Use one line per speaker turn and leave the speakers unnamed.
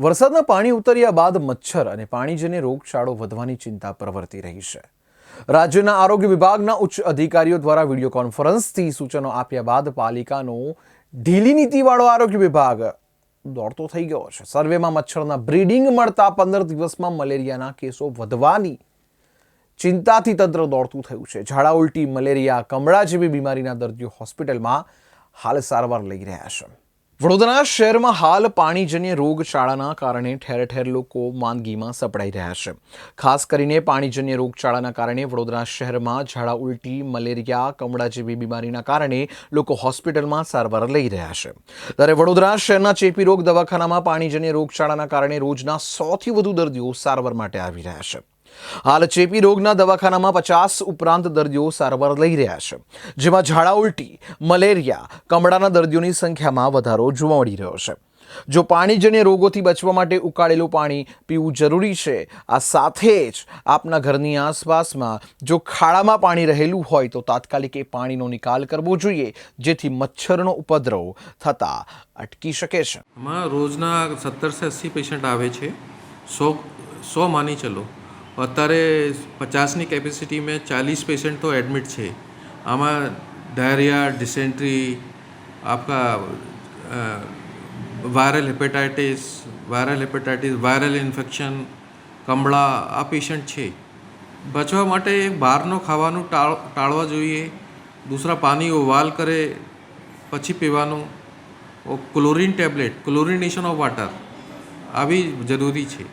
વરસાદના પાણી ઉતર્યા બાદ મચ્છર અને પાણીજન્ય રોગચાળો વધવાની ચિંતા પ્રવર્તી રહી છે। રાજ્યના આરોગ્ય વિભાગના ઉચ્ચ અધિકારીઓ દ્વારા વિડીયો કોન્ફરન્સથી સૂચનો આપ્યા બાદ પાલિકાનો ઢીલી નીતિવાળો આરોગ્ય વિભાગ દોડતો થઈ ગયો છે। સર્વેમાં મચ્છરના બ્રીડિંગ મળતા 15 દિવસમાં મલેરિયાના કેસો વધવાની ચિંતાથી તંત્ર દોડતું થયું છે। ઝાડા ઉલટી, મલેરિયા, કમળા જેવી બીમારીના દર્દીઓ હોસ્પિટલમાં હાલ સારવાર લઈ રહ્યા છે। વડોદરા શહેરમાં હાલ પાણીજન્ય રોગચાળાના કારણે ઠેર ઠેર લોકો માંદગીમાં સપડાઈ રહ્યા છે। ખાસ કરીને પાણીજન્ય રોગચાળાના કારણે વડોદરા શહેરમાં ઝાડા ઉલટી, મલેરિયા, કમળા જેવી બીમારીના કારણે લોકો હોસ્પિટલમાં સારવાર લઈ રહ્યા છે। ત્યારે વડોદરા શહેરના ચેપી રોગ દવાખાનામાં પાણીજન્ય રોગચાળાના કારણે રોજના 100થી વધુ દર્દીઓ સારવાર માટે આવી રહ્યા છે। હાલ ચેપી રોગના દવાખાનામાં 50 ઉપરાંત દર્દીઓ સારવાર લઈ રહ્યા છે, જેમાં ઝાડા ઉલટી, મલેરિયા, કમળાના દર્દીઓની સંખ્યામાં વધારો જોવા મળી રહ્યો છે। જો પાણીજન્ય રોગોથી બચવા માટે ઉકાળેલું પાણી પીવું જરૂરી છે। આ સાથે જ આપના ઘરની આસપાસમાં જો ખાડામાં પાણી રહેલું હોય તો તાત્કાલિક એ પાણીનો નિકાલ કરવો જોઈએ, જેથી મચ્છરનો ઉપદ્રવ થતા અટકી શકે છે।
રોજના 70 से 80 પેશન્ટ આવે છે। 100 માની ચલો, અત્યારે 50ની કેપેસિટીમાં 40 પેશન્ટ તો એડમિટ છે। આમાં ડાયરિયા, ડિસેન્ટ્રી, આપકા વાયરલ હેપેટાઇટિસ, વાયરલ ઇન્ફેક્શન, કમળા આ પેશન્ટ છે। બચવા માટે બહારનો ખાવાનું ટાળવા જોઈએ। દૂસરા પાણી ઉબાલ કરે પછી પીવાનું। Chlorine tablet, chlorination of water આ બી જરૂરી છે।